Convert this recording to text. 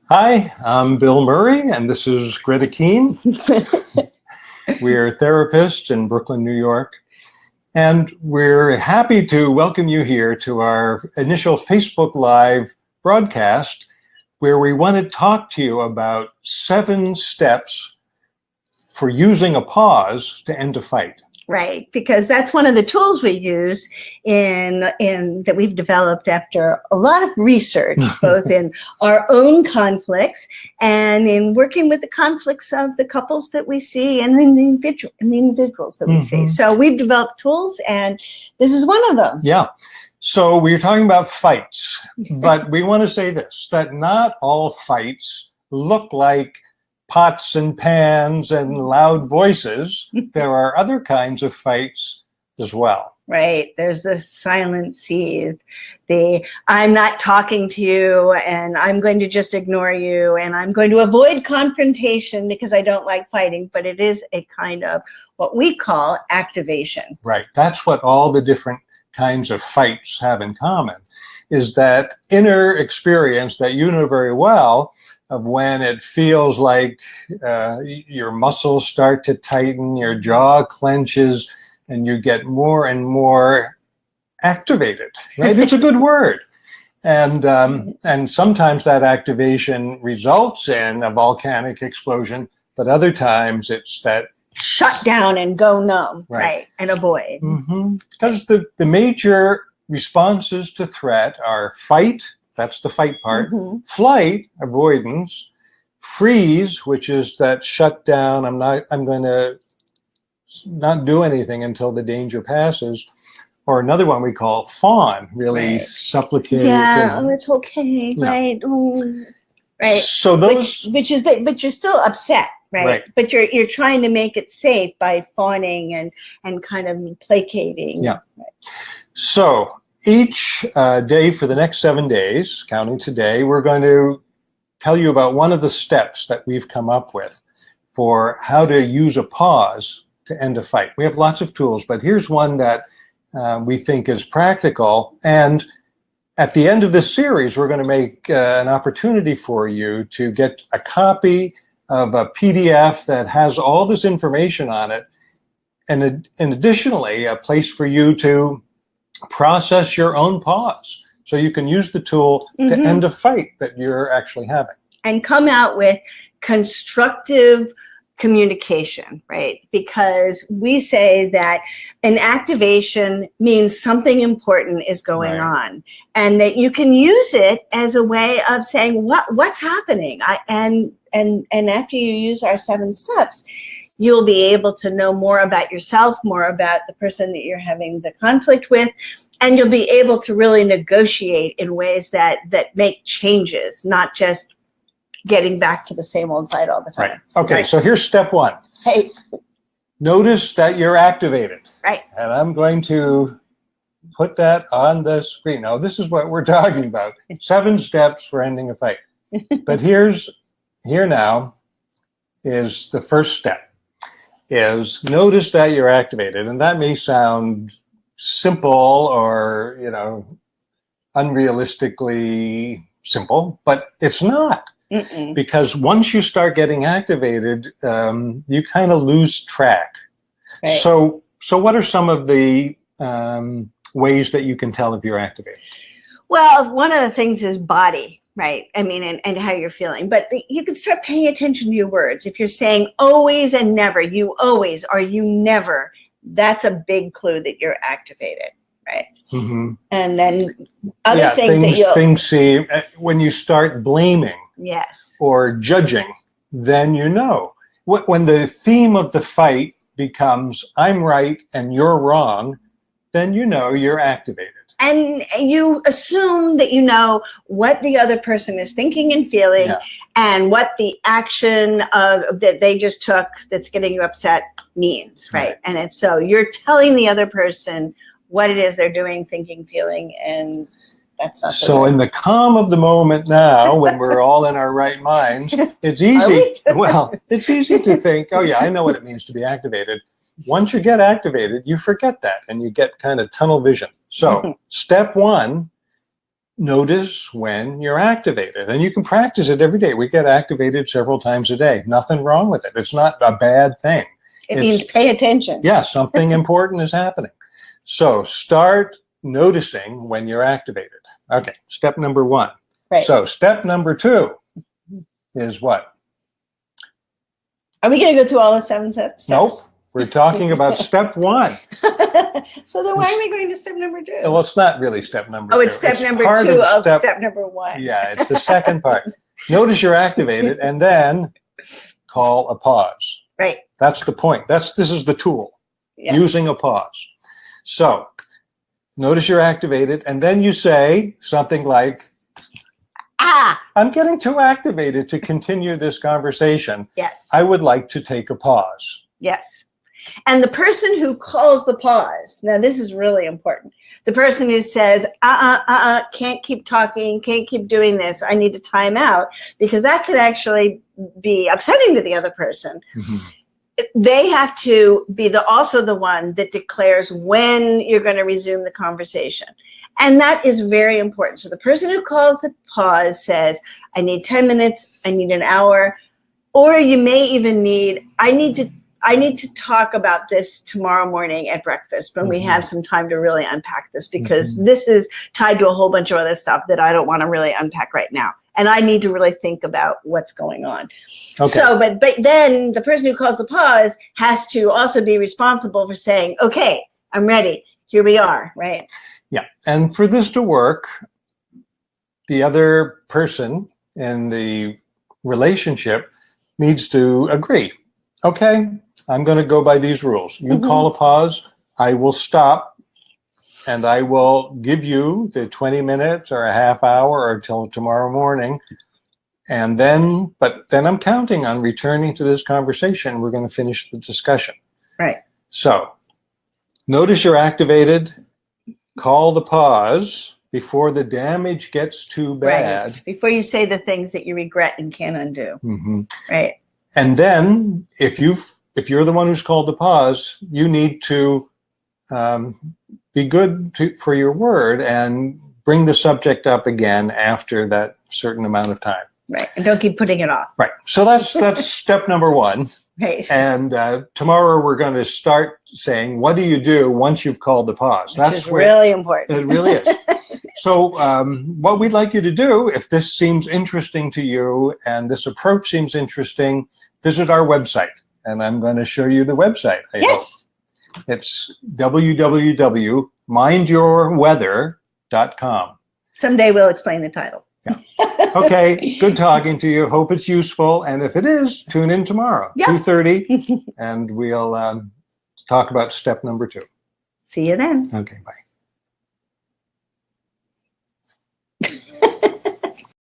Hi, I'm Bill Murray, and this is Greta Keene. We're therapists in Brooklyn, New York, and we're happy to welcome you here to our initial Facebook Live broadcast, where we want to talk to you about 7 steps for using a pause to end a fight. Right, because that's one of the tools we use in that we've developed after a lot of research, both in our own conflicts and in working with the conflicts of the couples that we see and the individuals that we see. So we've developed tools, and this is one of them. Yeah. So we're talking about fights, but we want to say this, that not all fights look like pots and pans and loud voices. There are other kinds of fights as well. Right. There's the silent seethe, the I'm not talking to you and I'm going to just ignore you and I'm going to avoid confrontation because I don't like fighting, but it is a kind of what we call activation. Right. That's what all the different kinds of fights have in common, is that inner experience that you know very well of when it feels like your muscles start to tighten, your jaw clenches, and you get more and more activated, right? It's a good word. And sometimes that activation results in a volcanic explosion, but other times it's that shut down and go numb, right? And avoid. Because the major responses to threat are fight, that's the fight part, flight, avoidance, freeze, which is that shut down, I'm going to not do anything until the danger passes, or another one we call fawn, really supplicate. Yeah, oh, it's okay, right? Oh, right. So those, which is that, but you're still upset, right? But you're trying to make it safe by fawning and kind of placating. Yeah. So each day for the next 7 days, counting today, we're going to tell you about one of the steps that we've come up with for how to use a pause to end a fight. We have lots of tools, but here's one that we think is practical. And at the end of this series, we're going to make an opportunity for you to get a copy of a PDF that has all this information on it, and additionally, a place for you to process your own pause, so you can use the tool to end a fight that you're actually having. And come out with constructive communication, right? Because we say that an activation means something important is going on, and that you can use it as a way of saying what's happening. And after you use our 7 steps, you'll be able to know more about yourself, more about the person that you're having the conflict with, and you'll be able to really negotiate in ways that make changes, not just getting back to the same old fight all the time. Right. Okay, so here's step 1. Hey. Notice that you're activated. Right. And I'm going to put that on the screen. Now, this is what we're talking about. 7 steps for ending a fight. But here now is the first step, is notice that you're activated. And that may sound simple or, unrealistically simple, but it's not. Because once you start getting activated, you kind of lose track. Right. So what are some of the ways that you can tell if you're activated? Well, one of the things is body, right? I mean, and how you're feeling. But you can start paying attention to your words. If you're saying always and never, you always or you never, that's a big clue that you're activated, right? And then other things seem, when you start blaming, yes, or judging, then you know. When the theme of the fight becomes I'm right and you're wrong, then you know you're activated. And you assume that you know what the other person is thinking and feeling, and what the action that they just took that's getting you upset means, right? And it's so you're telling the other person what it is they're doing, thinking, feeling, and that's not so in the calm of the moment now, when we're all in our right minds, it's easy. Well, it's easy to think, oh yeah, I know what it means to be activated. Once you get activated, you forget that and you get kind of tunnel vision. So step 1 notice when you're activated. And you can practice it every day. We get activated several times a day. Nothing wrong with it. It's not a bad thing. It means pay attention. Yeah, something important is happening. So start noticing when you're activated. Okay, step number 1. Right. So step number 2 is what? Are we going to go through all the 7 steps? Nope. We're talking about step 1. So then why are we going to step number 2? Well, it's not really step number 2. Oh, it's step number 2 of step number 1. Yeah, it's the second part. Notice you're activated and then call a pause. Right. That's the point. This is the tool, using a pause. So notice you're activated and then you say something like, I'm getting too activated to continue this conversation. Yes. I would like to take a pause. Yes. And the person who calls the pause, now this is really important. The person who says, can't keep talking, can't keep doing this, I need to time out, because that could actually be upsetting to the other person. Mm-hmm. They have to be also the one that declares when you're going to resume the conversation. And that is very important. So the person who calls the pause says, I need 10 minutes, I need an hour, or you may even need, I need to talk about this tomorrow morning at breakfast when we have some time to really unpack this, because this is tied to a whole bunch of other stuff that I don't want to really unpack right now. And I need to really think about what's going on. Okay. So, but then the person who calls the pause has to also be responsible for saying, okay, I'm ready. Here we are, right? Yeah. And for this to work, the other person in the relationship needs to agree. Okay, I'm going to go by these rules. You call a pause, I will stop, and I will give you the 20 minutes or a half hour or till tomorrow morning. And then, but then I'm counting on returning to this conversation. We're going to finish the discussion. Right. So notice you're activated. Call the pause before the damage gets too bad. Right. Before you say the things that you regret and can't undo. Right. And then if you're the one who's called the pause, you need to be good for your word and bring the subject up again after that certain amount of time. Right. And don't keep putting it off. Right. So that's step number 1. Right. And tomorrow we're going to start saying, what do you do once you've called the pause? That's really important. It really is. So what we'd like you to do, if this seems interesting to you and this approach seems interesting, visit our website. And I'm going to show you the website. Yes. It's www.mindyourweather.com. Someday we'll explain the title. Yeah. Okay, good talking to you. Hope it's useful. And if it is, tune in tomorrow, 2:30, and we'll talk about step number 2. See you then. Okay, bye.